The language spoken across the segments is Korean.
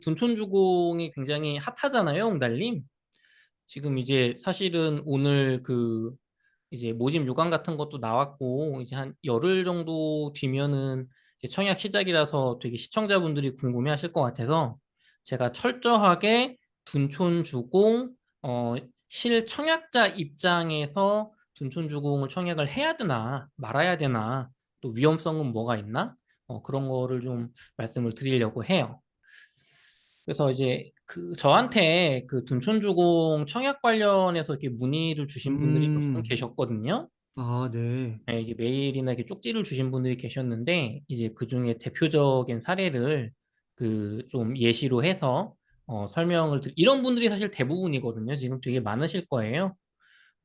둔촌주공이 굉장히 핫하잖아요, 옹달님. 지금 이제 사실은 오늘 그 이제 모집 요강 같은 것도 나왔고 이제 한 열흘 정도 뒤면은 이제 청약 시작이라서 되게 시청자분들이 궁금해하실 것 같아서 제가 철저하게 둔촌주공 실청약자 입장에서 둔촌주공을 청약을 해야 되나 말아야 되나 또 위험성은 뭐가 있나 그런 거를 좀 말씀을 드리려고 해요. 그래서 이제 그 저한테 그 둔촌주공 청약 관련해서 이렇게 문의를 주신 분들이 몇 분 음. 계셨거든요. 아 네. 네, 이게 메일이나 이렇게 쪽지를 주신 분들이 계셨는데 이제 그 중에 대표적인 사례를 그 좀 예시로 해서 이런 분들이 사실 대부분이거든요. 지금 되게 많으실 거예요.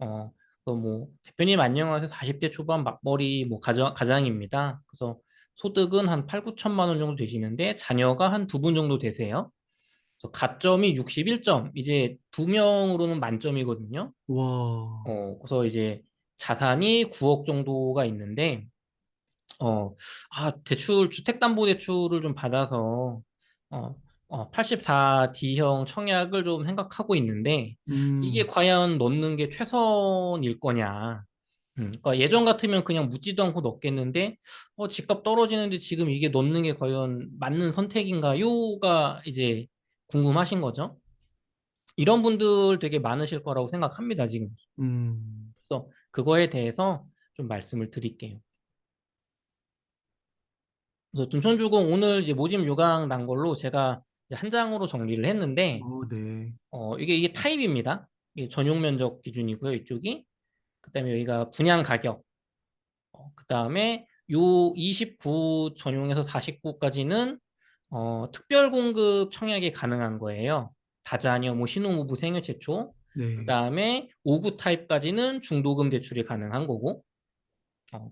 어, 뭐 대표님 안녕하세요. 40대 초반 맞벌이 뭐 가장입니다. 그래서 소득은 한 8, 9천만 원 정도 되시는데 자녀가 한 두 분 정도 되세요. 그래서 가점이 61점, 이제 두 명으로는 만점이거든요. 와. 그래서 이제 자산이 9억 정도가 있는데, 주택담보대출을 좀 받아서, 어, 84D형 청약을 좀 생각하고 있는데, 이게 음. 과연 넣는 게 최선일 거냐. 그러니까 예전 같으면 그냥 묻지도 않고 넣겠는데, 집값 떨어지는데 지금 이게 넣는 게 과연 맞는 선택인가요?가 이제 궁금하신 거죠. 이런 분들 되게 많으실 거라고 생각합니다, 지금. 음. 그래서 그거에 대해서 좀 말씀을 드릴게요. 그래서 둔촌주공 오늘 이제 모집 요강 난 걸로 제가 이제 한 장으로 정리를 했는데, 네. 이게 타입입니다. 이게 전용 면적 기준이고요, 이쪽이. 그다음에 여기가 분양 가격. 그다음에 요 29 전용에서 49까지는 특별 공급 청약이 가능한 거예요. 다자녀, 뭐 신혼부부 생애 최초. 네. 그다음에 5구 타입까지는 중도금 대출이 가능한 거고.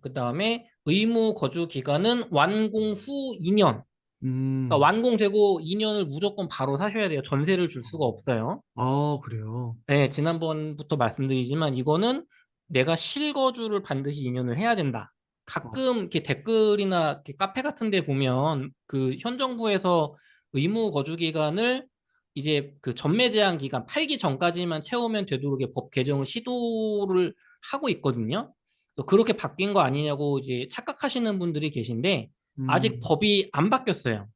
그다음에 의무 거주 기간은 완공 후 2년. 그러니까 음. 완공되고 2년을 무조건 바로 사셔야 돼요. 전세를 줄 수가 없어요. 아 그래요? 네, 지난번부터 말씀드리지만 이거는 내가 실거주를 반드시 2년을 해야 된다. 어. 가끔 이렇게 댓글이나 이렇게 카페 같은 데 보면 그 현 정부에서 의무 거주 기간을 이제 그 전매 제한 기간 팔기 전까지만 채우면 되도록 법 개정을 시도를 하고 있거든요. 그래서 그렇게 바뀐 거 아니냐고 이제 착각하시는 분들이 계신데 아직 음. 법이 안 바뀌었어요.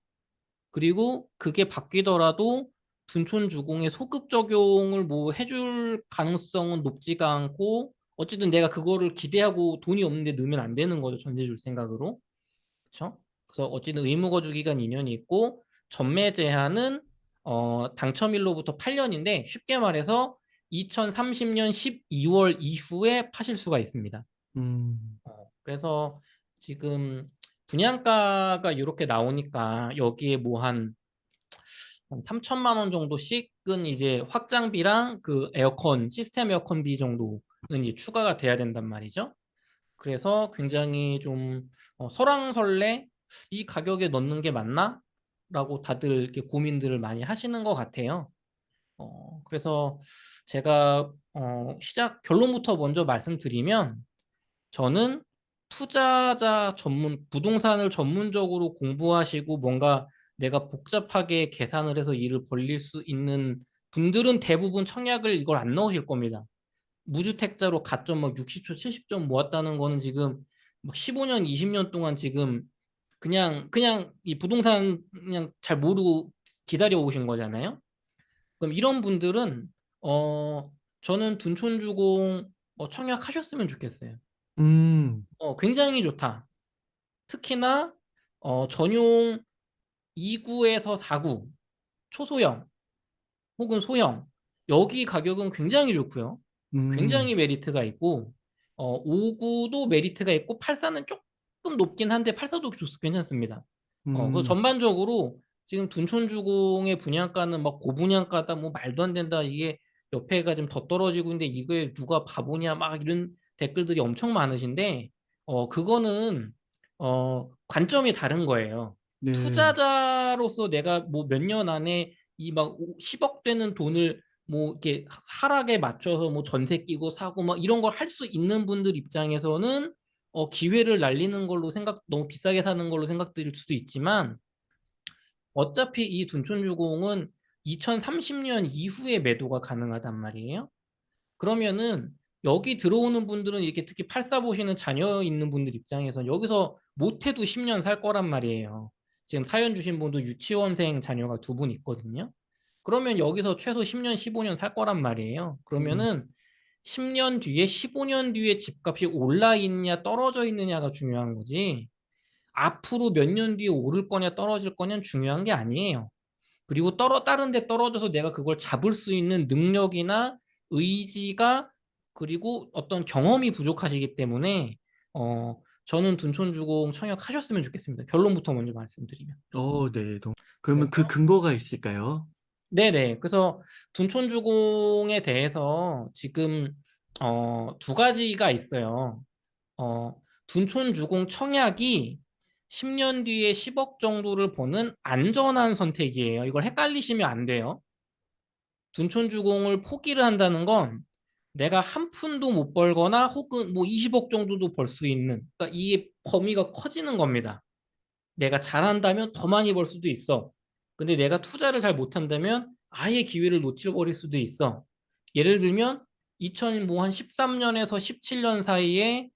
그리고 그게 바뀌더라도 둔촌주공의 소급 적용을 뭐 해줄 가능성은 높지가 않고 어쨌든 내가 그거를 기대하고 돈이 없는데 넣으면 안 되는 거죠. 전세 줄 생각으로. 그렇죠? 그래서 어쨌든 의무 거주 기간 2년이 있고 전매 제한은 당첨일로부터 8년인데 쉽게 말해서 2030년 12월 이후에 파실 수가 있습니다. 음. 그래서 지금 분양가가 이렇게 나오니까 여기에 뭐 한 3천만 원 정도씩은 이제 확장비랑 그 에어컨, 시스템 에어컨비 정도는 이제 추가가 돼야 된단 말이죠. 그래서 굉장히 좀 설왕설래 이 가격에 넣는 게 맞나? 라고 다들 이렇게 고민들을 많이 하시는 것 같아요. 그래서 제가 결론부터 먼저 말씀드리면 저는 투자자 전문, 부동산을 전문적으로 공부하시고 뭔가 내가 복잡하게 계산을 해서 일을 벌릴 수 있는 분들은 대부분 청약을 이걸 안 넣으실 겁니다. 무주택자로 가점 막 60점, 70점 모았다는 거는 지금 막 15년, 20년 동안 지금 그냥 이 부동산 그냥 잘 모르고 기다려 오신 거잖아요. 그럼 이런 분들은 저는 둔촌주공 청약하셨으면 좋겠어요. 음. 굉장히 좋다. 특히나 전용 2구에서 4구 초소형 혹은 소형 여기 가격은 굉장히 좋고요. 음. 굉장히 메리트가 있고 5구도 메리트가 있고 84는 조금 높긴 한데 84도 괜찮습니다. 그래서 음. 전반적으로 지금 둔촌주공의 분양가는 막 고분양가다 뭐 말도 안 된다 이게 옆에가 좀 더 떨어지고 있는데 이거에 누가 바보냐 막 이런 댓글들이 엄청 많으신데 그거는 관점이 다른 거예요. 네. 투자자로서 내가 뭐 몇 년 안에 이 막 10억 되는 돈을 뭐 이렇게 하락에 맞춰서 뭐 전세 끼고 사고 막 이런 걸 할 수 있는 분들 입장에서는 기회를 날리는 걸로 너무 비싸게 사는 걸로 생각드릴 수도 있지만 어차피 이 둔촌주공은 2030년 이후에 매도가 가능하단 말이에요. 그러면은 여기 들어오는 분들은 이렇게 특히 84 보시는 자녀 있는 분들 입장에서 여기서 못해도 10년 살 거란 말이에요. 지금 사연 주신 분도 유치원생 자녀가 두 분 있거든요. 그러면 여기서 최소 10년, 15년 살 거란 말이에요. 음, 그러면은 10년 뒤에, 15년 뒤에 집값이 올라 있냐, 떨어져 있느냐가 중요한 거지. 앞으로 몇 년 뒤에 오를 거냐, 떨어질 거냐는 중요한 게 아니에요. 그리고 다른 데 떨어져서 내가 그걸 잡을 수 있는 능력이나 의지가 그리고 어떤 경험이 부족하시기 때문에 저는 둔촌주공 청약하셨으면 좋겠습니다. 결론부터 먼저 말씀드리면. 네. 그러면 그 그래서 근거가 있을까요? 네네. 그래서 둔촌주공에 대해서 지금 두 가지가 있어요. 어, 둔촌주공 청약이 10년 뒤에 10억 정도를 버는 안전한 선택이에요. 이걸 헷갈리시면 안 돼요. 둔촌주공을 포기를 한다는 건 내가 한 푼도 못 벌거나 혹은 뭐 20억 정도도 벌 수 있는, 그러니까 이 범위가 커지는 겁니다. 내가 잘한다면 더 많이 벌 수도 있어. 근데 내가 투자를 잘 못한다면 아예 기회를 놓쳐버릴 수도 있어. 예를 들면 2000, 뭐한 13년에서 17년 사이에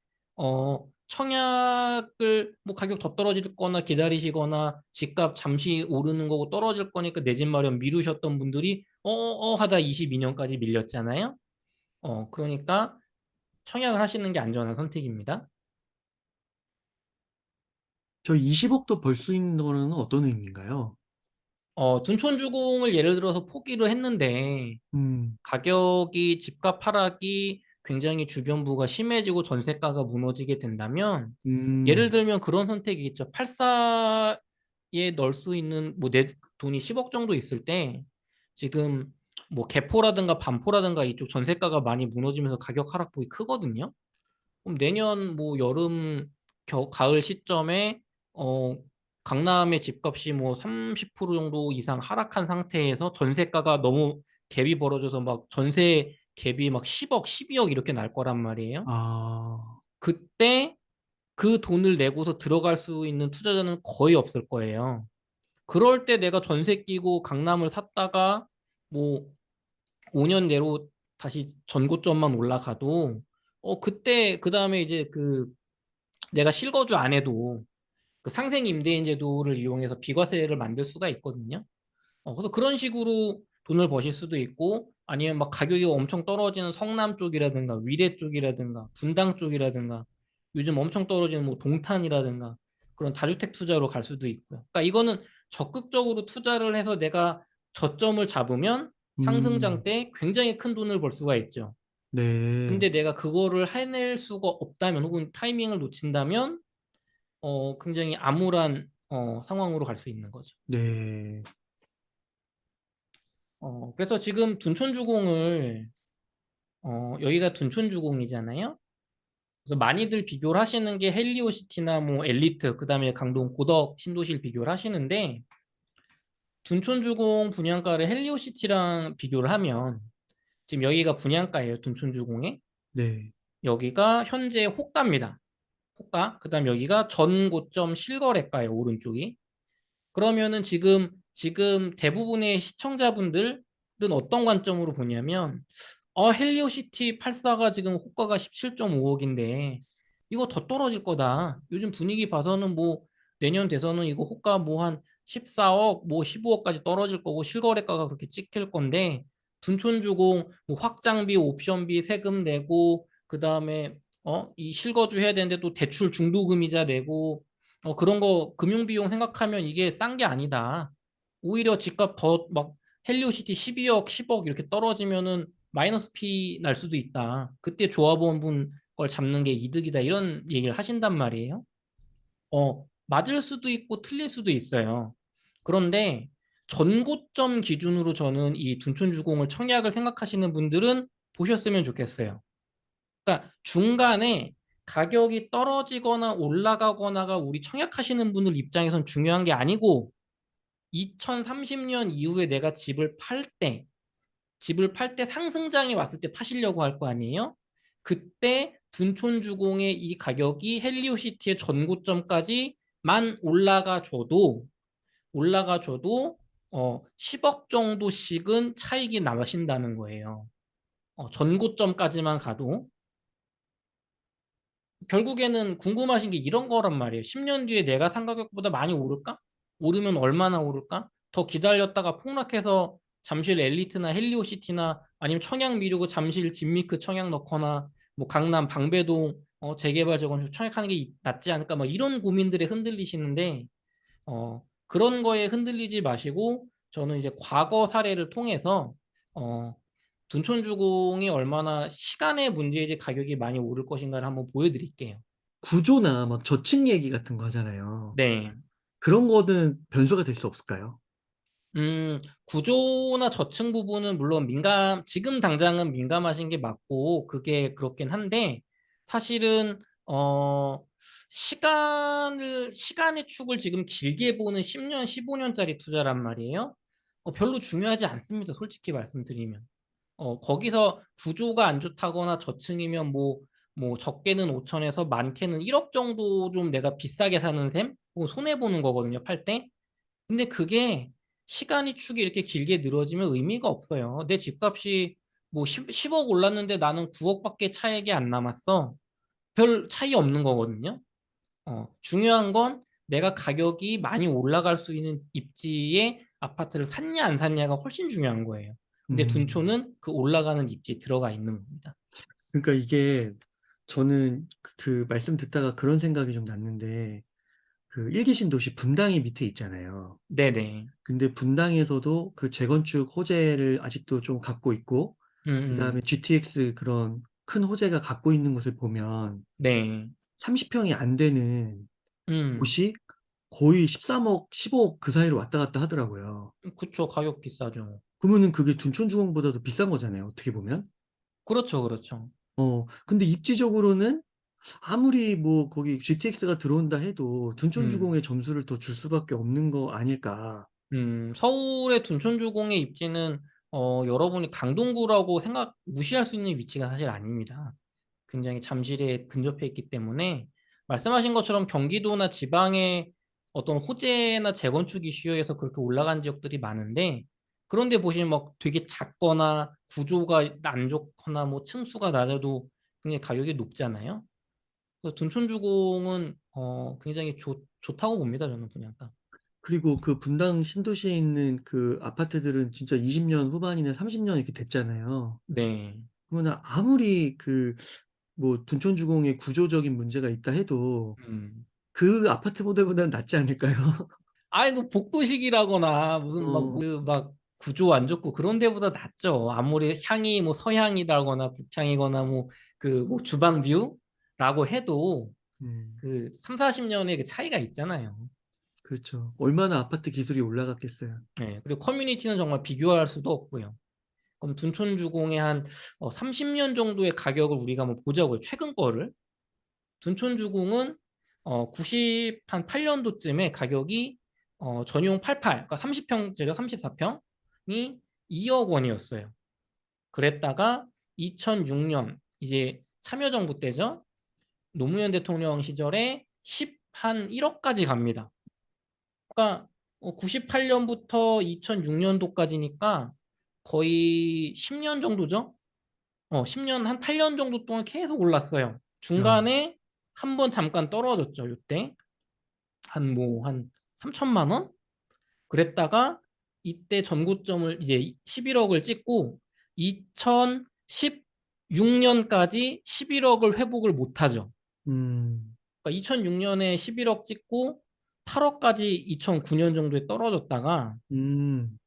청약을 뭐 가격 더 떨어질 거나 기다리시거나 집값 잠시 오르는 거고 떨어질 거니까 내 집 마련 미루셨던 분들이 하다 22년까지 밀렸잖아요. 그러니까 청약을 하시는 게 안전한 선택입니다. 저 20억도 벌 수 있는 거는 어떤 의미인가요? 둔촌주공을 예를 들어서 포기를 했는데 음, 가격이 집값 하락이 굉장히 주변부가 심해지고 전세가가 무너지게 된다면 예를 음, 들면 그런 선택이 있죠. 84에 넣을 수 있는 뭐 내 돈이 10억 정도 있을 때 지금 뭐 개포라든가 반포라든가 이쪽 전세가가 많이 무너지면서 가격 하락폭이 크거든요. 그럼 내년 뭐 여름 가을 시점에 어 강남의 집값이 뭐 30% 정도 이상 하락한 상태에서 전세가가 너무 갭이 벌어져서 막 전세 갭이 막 10억, 12억 이렇게 날 거란 말이에요. 아, 그때 그 돈을 내고서 들어갈 수 있는 투자자는 거의 없을 거예요. 그럴 때 내가 전세 끼고 강남을 샀다가 뭐 5년 내로 다시 전고점만 올라가도 그때 그다음에 이제 내가 실거주 안 해도 그 상생 임대인 제도를 이용해서 비과세를 만들 수가 있거든요. 그래서 그런 식으로 돈을 버실 수도 있고 아니면 막 가격이 엄청 떨어지는 성남 쪽이라든가 위례 쪽이라든가 분당 쪽이라든가 요즘 엄청 떨어지는 뭐 동탄이라든가 그런 다주택 투자로 갈 수도 있고요. 그러니까 이거는 적극적으로 투자를 해서 내가 저점을 잡으면 상승장 음, 때 굉장히 큰 돈을 벌 수가 있죠. 네, 근데 내가 그거를 해낼 수가 없다면 혹은 타이밍을 놓친다면 굉장히 암울한 상황으로 갈 수 있는 거죠. 네, 그래서 지금 둔촌주공을 여기가 둔촌주공이잖아요. 그래서 많이들 비교를 하시는 게 헬리오시티나 뭐 엘리트, 그다음에 강동 고덕 신도시를 비교를 하시는데 둔촌주공 분양가를 헬리오시티랑 비교를 하면 지금 여기가 분양가예요. 둔촌주공에 네. 여기가 현재 호가입니다. 호가. 그다음 여기가 전 고점 실거래가예요. 오른쪽이. 그러면은 지금 대부분의 시청자분들은 어떤 관점으로 보냐면 헬리오시티 84가 지금 호가가 17.5억인데 이거 더 떨어질 거다. 요즘 분위기 봐서는 뭐 내년 돼서는 이거 호가 뭐 한 14억, 뭐 15억까지 떨어질 거고 실거래가가 그렇게 찍힐 건데 둔촌주공 뭐 확장비, 옵션비, 세금 내고 그다음에 이 실거주 해야 되는데 또 대출 중도금이자 내고 그런 거 금융비용 생각하면 이게 싼 게 아니다. 오히려 집값 더 막 헬리오시티 12억, 10억 이렇게 떨어지면은 마이너스 피 날 수도 있다. 그때 조합원분 걸 잡는 게 이득이다. 이런 얘기를 하신단 말이에요. 맞을 수도 있고 틀릴 수도 있어요. 그런데 전고점 기준으로 저는 이 둔촌주공을 청약을 생각하시는 분들은 보셨으면 좋겠어요. 그러니까 중간에 가격이 떨어지거나 올라가거나가 우리 청약하시는 분들 입장에선 중요한 게 아니고 2030년 이후에 내가 집을 팔 때 상승장이 왔을 때 파시려고 할 거 아니에요? 그때 둔촌주공의 이 가격이 헬리오시티의 전고점까지만 올라가 줘도 올라가줘도 10억 정도씩은 차익이 나신다는 거예요. 전고점까지만 가도. 결국에는 궁금하신 게 이런 거란 말이에요. 10년 뒤에 내가 산 가격보다 많이 오를까? 오르면 얼마나 오를까? 더 기다렸다가 폭락해서 잠실 엘리트나 헬리오시티나 아니면 청약 미루고 잠실 진미크 청약 넣거나 뭐 강남 방배동 재개발 재건축 청약하는 게 낫지 않을까? 뭐 이런 고민들에 흔들리시는데 그런 거에 흔들리지 마시고 저는 이제 과거 사례를 통해서 어, 둔촌주공이 얼마나 시간의 문제이지 가격이 많이 오를 것인가를 한번 보여드릴게요. 구조나 막 저층 얘기 같은 거 하잖아요. 네. 그런 거는 변수가 될 수 없을까요? 구조나 저층 부분은 물론 지금 당장은 민감하신 게 맞고, 그게 그렇긴 한데, 사실은, 시간의 축을 지금 길게 보는 10년, 15년짜리 투자란 말이에요. 별로 중요하지 않습니다. 솔직히 말씀드리면. 거기서 구조가 안 좋다거나 저층이면 뭐 적게는 5천에서 많게는 1억 정도 좀 내가 비싸게 사는 셈? 혹은 손해보는 거거든요, 팔 때. 근데 그게 시간이 축이 이렇게 길게 늘어지면 의미가 없어요. 내 집값이 뭐 10억 올랐는데 나는 9억밖에 차익이 안 남았어. 별 차이 없는 거거든요. 중요한 건 내가 가격이 많이 올라갈 수 있는 입지에 아파트를 샀냐 안 샀냐가 훨씬 중요한 거예요. 근데 음. 둔촌은 그 올라가는 입지에 들어가 있는 겁니다. 그러니까 이게 저는 그 말씀 듣다가 그런 생각이 좀 났는데 그 일기 신도시 분당이 밑에 있잖아요. 네네. 근데 분당에서도 그 재건축 호재를 아직도 좀 갖고 있고 그다음에 음. GTX 그런 큰 호재가 갖고 있는 것을 보면 네. 30평이 안 되는 음. 곳이 거의 13억, 15억 그 사이로 왔다 갔다 하더라고요. 그쵸. 가격 비싸죠. 그러면은 그게 둔촌주공보다도 비싼 거잖아요. 어떻게 보면. 그렇죠. 그렇죠. 근데 입지적으로는 아무리 뭐 거기 GTX가 들어온다 해도 음. 둔촌주공의 점수를 더 줄 수밖에 없는 거 아닐까. 서울의 둔촌주공의 입지는 여러분이 강동구라고 무시할 수 있는 위치가 사실 아닙니다. 굉장히 잠실에 근접해 있기 때문에 말씀하신 것처럼 경기도나 지방의 어떤 호재나 재건축 이슈에서 그렇게 올라간 지역들이 많은데 그런데 보시면 막 되게 작거나 구조가 안 좋거나 뭐 층수가 낮아도 굉장히 가격이 높잖아요. 그래서 둔촌주공은 굉장히 좋다고 봅니다. 저는 분양가. 그리고 그 분당 신도시에 있는 그 아파트들은 진짜 20년 후반이나 30년 이렇게 됐잖아요. 네. 그러면 아무리 그 뭐 둔촌주공의 구조적인 문제가 있다 해도 음. 그 아파트 모델보다는 낫지 않을까요? 아이고 복도식이라거나 무슨 어, 막 구조 안 좋고 그런 데보다 낫죠. 아무리 향이 뭐 서향이다거나 북향이거나 뭐 뭐 주방 뷰라고 해도 음, 그 3, 40년의 그 차이가 있잖아요. 그렇죠. 얼마나 아파트 기술이 올라갔겠어요. 네. 그리고 커뮤니티는 정말 비교할 수도 없고요. 그럼 둔촌주공의 한 30년 정도의 가격을 우리가 한번 보자고요. 최근 거를. 둔촌주공은 98 8년도쯤에 가격이 전용 88, 그러니까 30평제죠. 34평이 2억 원이었어요. 그랬다가 2006년 이제 참여정부 때죠. 노무현 대통령 시절에 10한 1억까지 갑니다. 그러니까 98년부터 2006년도까지니까 거의 10년 정도죠. 10년, 한 8년 정도 동안 계속 올랐어요. 야, 중간에 한 번 잠깐 떨어졌죠, 이때. 한 3천만 원? 그랬다가 이때 전고점을 이제 11억을 찍고 2016년까지 11억을 회복을 못하죠. 음, 그러니까 2006년에 11억 찍고 8억까지 2009년 정도에 떨어졌다가 음.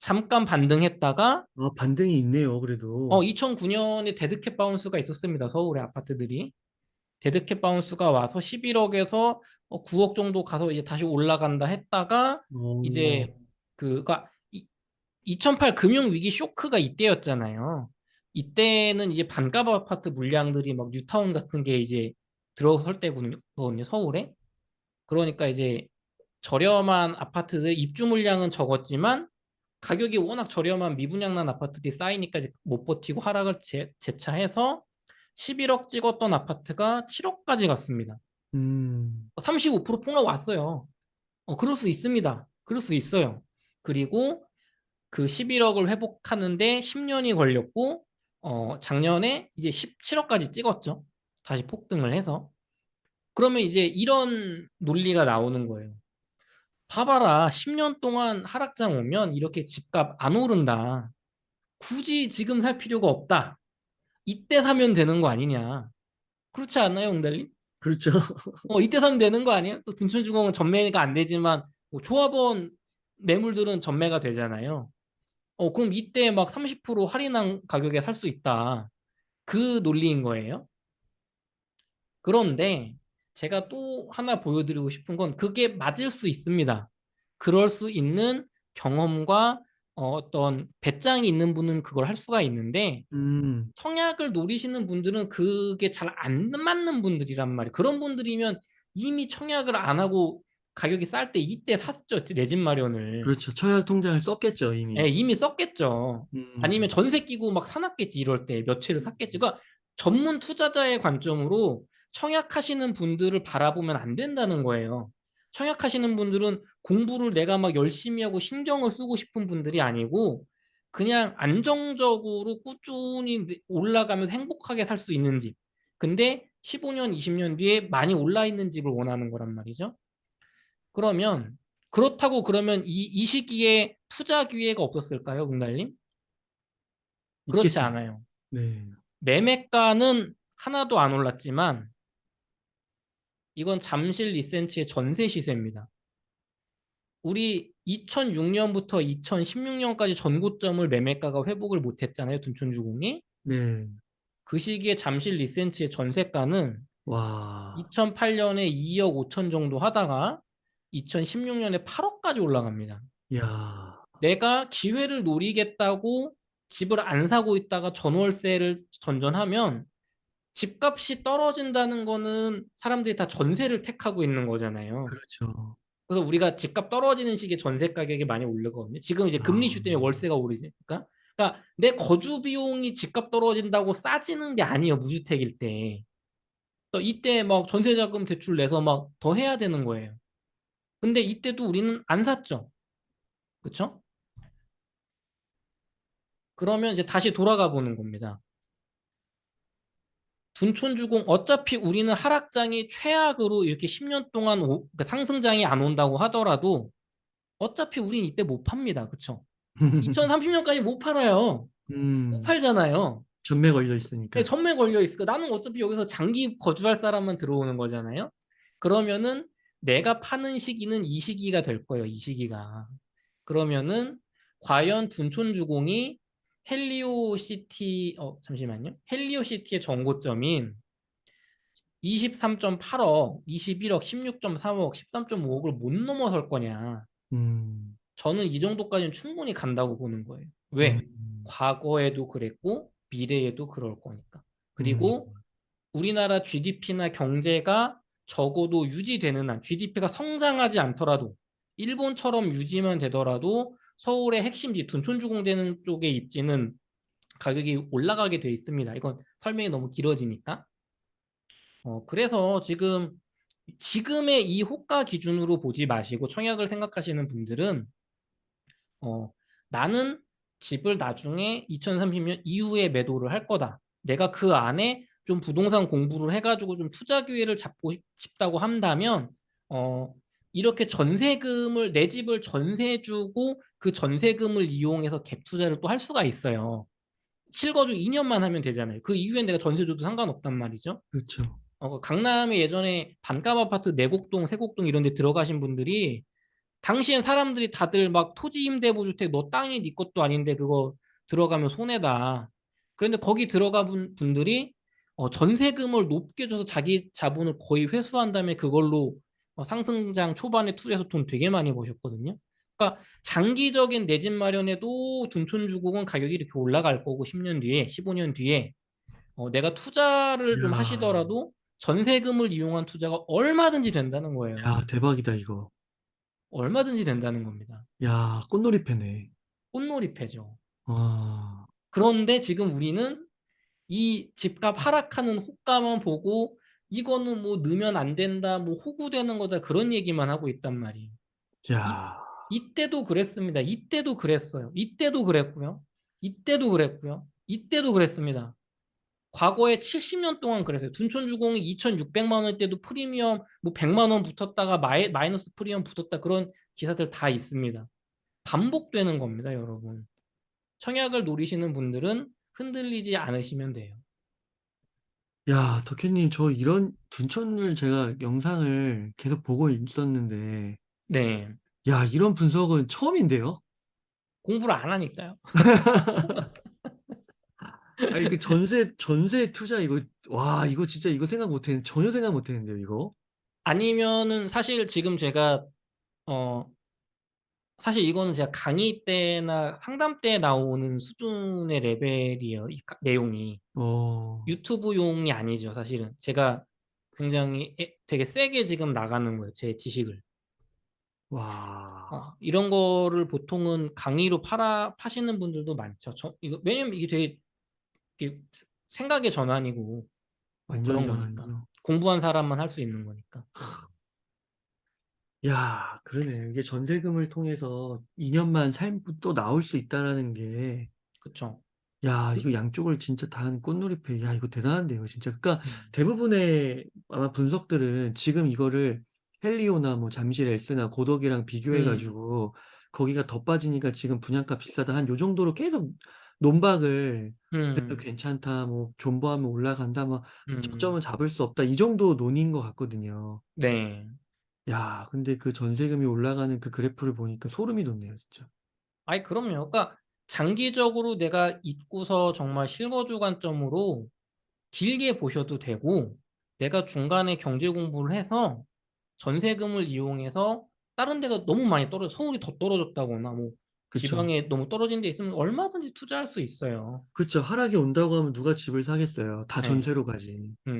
잠깐 반등했다가 아, 반등이 있네요, 그래도. 2009년에 데드캣 바운스가 있었습니다. 서울의 아파트들이. 데드캣 바운스가 와서 11억에서 9억 정도 가서 이제 다시 올라간다 했다가 어, 이제 그니까 2008 금융위기 쇼크가 이때였잖아요. 이때는 이제 반값 아파트 물량들이 막 뉴타운 같은 게 이제 들어설 때거든요, 서울에. 그러니까 이제 저렴한 아파트들 입주 물량은 적었지만 가격이 워낙 저렴한 미분양난 아파트들이 쌓이니까 이제 못 버티고 하락을 재차해서 11억 찍었던 아파트가 7억까지 갔습니다. 음, 35% 폭락 왔어요. 그럴 수 있습니다. 그럴 수 있어요. 그리고 그 11억을 회복하는데 10년이 걸렸고, 작년에 이제 17억까지 찍었죠. 다시 폭등을 해서. 그러면 이제 이런 논리가 나오는 거예요. 봐봐라, 10년 동안 하락장 오면 이렇게 집값 안 오른다. 굳이 지금 살 필요가 없다. 이때 사면 되는 거 아니냐. 그렇지 않나요, 옹달님? 그렇죠. 이때 사면 되는 거 아니에요? 또 둔촌주공은 전매가 안 되지만 뭐 조합원 매물들은 전매가 되잖아요. 그럼 이때 막 30% 할인한 가격에 살 수 있다. 그 논리인 거예요. 그런데 제가 또 하나 보여드리고 싶은 건 그게 맞을 수 있습니다. 그럴 수 있는 경험과 어떤 배짱이 있는 분은 그걸 할 수가 있는데 음, 청약을 노리시는 분들은 그게 잘 안 맞는 분들이란 말이에요. 그런 분들이면 이미 청약을 안 하고 가격이 쌀 때 이때 샀죠. 내 집 마련을. 그렇죠. 처약 통장을 썼겠죠, 예, 이미. 이미 썼겠죠. 아니면 음, 전세 끼고 막 사놨겠지, 이럴 때 몇 채를 샀겠지. 그러니까 전문 투자자의 관점으로 청약하시는 분들을 바라보면 안 된다는 거예요. 청약하시는 분들은 공부를 내가 막 열심히 하고 신경을 쓰고 싶은 분들이 아니고 그냥 안정적으로 꾸준히 올라가면서 행복하게 살 수 있는 집. 근데 15년, 20년 뒤에 많이 올라 있는 집을 원하는 거란 말이죠. 그러면 그렇다고 그러면 이 시기에 투자 기회가 없었을까요, 국날님? 그렇지 있겠죠. 않아요. 네. 매매가는 하나도 안 올랐지만 이건 잠실 리센츠의 전세 시세입니다. 우리 2006년부터 2016년까지 전고점을 매매가가 회복을 못했잖아요, 둔촌주공이. 네. 그 시기에 잠실 리센츠의 전세가는 와, 2008년에 2억 5천 정도 하다가 2016년에 8억까지 올라갑니다. 야, 내가 기회를 노리겠다고 집을 안 사고 있다가 전월세를 전전하면 집값이 떨어진다는 거는 사람들이 다 전세를 택하고 있는 거잖아요. 그렇죠. 그래서 우리가 집값 떨어지는 시기에 전세 가격이 많이 오르거든요. 지금 이제 금리 아, 이슈 때문에 월세가 오르니까. 그러니까 내 거주 비용이 집값 떨어진다고 싸지는 게 아니에요. 무주택일 때. 또 이때 막 전세자금 대출 내서 막 더 해야 되는 거예요. 근데 이때도 우리는 안 샀죠. 그렇죠? 그러면 이제 다시 돌아가 보는 겁니다. 둔촌주공 어차피 우리는 하락장이 최악으로 이렇게 10년 동안 그러니까 상승장이 안 온다고 하더라도 어차피 우린 이때 못 팝니다. 그쵸? 2030년까지 못 팔아요. 못 음, 팔잖아요. 전매 걸려 네, 있으니까. 전매 걸려 있으니까 나는 어차피 여기서 장기 거주할 사람만 들어오는 거잖아요. 그러면은 내가 파는 시기는 이 시기가 될 거예요. 이 시기가. 그러면은 과연 둔촌주공이 헬리오시티 잠시만요. 헬리오시티의 정고점인 23.8억, 21억, 16.3억, 13.5억을 못 넘어설 거냐. 음, 저는 이 정도까지는 충분히 간다고 보는 거예요. 왜? 음, 과거에도 그랬고 미래에도 그럴 거니까. 음, 그리고 우리나라 GDP나 경제가 적어도 유지되는 한, GDP가 성장하지 않더라도 일본처럼 유지만 되더라도 서울의 핵심지 둔촌주공되는 쪽의 입지는 가격이 올라가게 돼 있습니다. 이건 설명이 너무 길어지니까. 그래서 지금의 이 호가 기준으로 보지 마시고 청약을 생각하시는 분들은 어, 나는 집을 나중에 2030년 이후에 매도를 할 거다. 내가 그 안에 좀 부동산 공부를 해가지고 좀 투자 기회를 잡고 싶다고 한다면 어, 이렇게 전세금을 내 집을 전세 주고 그 전세금을 이용해서 갭 투자를 또 할 수가 있어요. 실거주 2년만 하면 되잖아요. 그 이후엔 내가 전세 줘도 상관없단 말이죠. 그렇죠. 강남에 예전에 반값 아파트 내곡동, 세곡동 이런 데 들어가신 분들이 당시엔 사람들이 다들 막 토지 임대부 주택 너 땅이 네 것도 아닌데 그거 들어가면 손해다. 그런데 거기 들어가 본 분들이 전세금을 높게 줘서 자기 자본을 거의 회수한 다음에 그걸로 상승장 초반에 투자해서 돈 되게 많이 버셨거든요. 그러니까 장기적인 내 집 마련에도 둔촌주공은 가격이 이렇게 올라갈 거고 10년 뒤에, 15년 뒤에 내가 투자를 좀 야, 하시더라도 전세금을 이용한 투자가 얼마든지 된다는 거예요. 야, 대박이다, 이거. 얼마든지 된다는 겁니다. 야, 꽃놀이패네. 꽃놀이패죠. 와, 그런데 지금 우리는 이 집값 하락하는 호가만 보고 이거는 뭐 넣으면 안 된다, 뭐 호구되는 거다 그런 얘기만 하고 있단 말이에요. 이, 야, 이때도 그랬습니다. 이때도 그랬어요. 이때도 그랬고요. 이때도 그랬고요. 이때도 그랬습니다. 과거에 70년 동안 그랬어요. 둔촌주공이 2,600만 원 때도 프리미엄 뭐 100만 원 붙었다가 마이너스 프리미엄 붙었다 그런 기사들 다 있습니다. 반복되는 겁니다, 여러분. 청약을 노리시는 분들은 흔들리지 않으시면 돼요. 야, 덕혜님, 저 이런 둔촌을 제가 영상을 계속 보고 있었는데, 네. 야, 이런 분석은 처음인데요? 공부를 안 하니까요. 아니, 그 전세 투자 이거, 와, 이거 진짜 이거 생각 못 했는데, 전혀 생각 못 했는데요, 이거? 아니면은 사실 지금 제가 어 사실 이거는 제가 강의 때나 상담 때 나오는 수준의 레벨이에요. 내용이. 어, 유튜브용이 아니죠, 사실은. 제가 굉장히 되게 세게 지금 나가는 거예요, 제 지식을. 와, 이런 거를 보통은 강의로 파시는 분들도 많죠. 왜냐면 이게 되게 이게 생각의 전환이고 뭐 완전 그런 거니까. 전환이요. 공부한 사람만 할 수 있는 거니까. 야, 그러네. 이게 전세금을 통해서 2년만 살면 또 나올 수 있다라는 게, 그쵸? 야, 그- 이거 양쪽을 진짜 다 하는 꽃놀이패. 야, 이거 대단한데요, 진짜. 그러니까 음, 대부분의 아마 분석들은 지금 이거를 헬리오나 뭐 잠실 S나 고덕이랑 음, 비교해가지고 거기가 더 빠지니까 지금 분양가 비싸다. 한 요 정도로 계속 논박을 그래도 음, 괜찮다. 뭐 존버하면 올라간다. 뭐 음, 저점은 잡을 수 없다. 이 정도 논의인 것 같거든요. 네. 야, 근데 그 전세금이 올라가는 그 그래프를 보니까 소름이 돋네요, 진짜. 아니, 그럼요. 그러니까 장기적으로 내가 잊고서 정말 실거주 관점으로 길게 보셔도 되고, 내가 중간에 경제 공부를 해서 전세금을 이용해서 다른 데가 너무 많이 서울이 더 떨어졌다거나 뭐 그쵸. 지방에 너무 떨어진 데 있으면 얼마든지 투자할 수 있어요. 그쵸. 하락이 온다고 하면 누가 집을 사겠어요. 다 네. 전세로 가지. 음.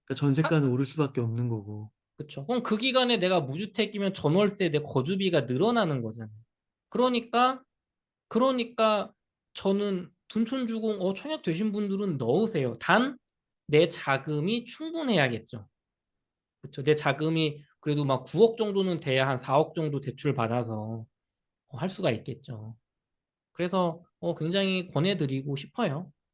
그러니까 하- 전세가는 오를 수밖에 없는 거고. 그쵸. 그럼 그 기간에 내가 무주택이면 전월세 내 거주비가 늘어나는 거잖아요. 그러니까 그러니까 저는 둔촌주공 청약 되신 분들은 넣으세요. 단 내 자금이 충분해야겠죠. 그쵸. 내 자금이 그래도 막 9억 정도는 돼야 한 4억 정도 대출 받아서 할 수가 있겠죠. 그래서 굉장히 권해드리고 싶어요.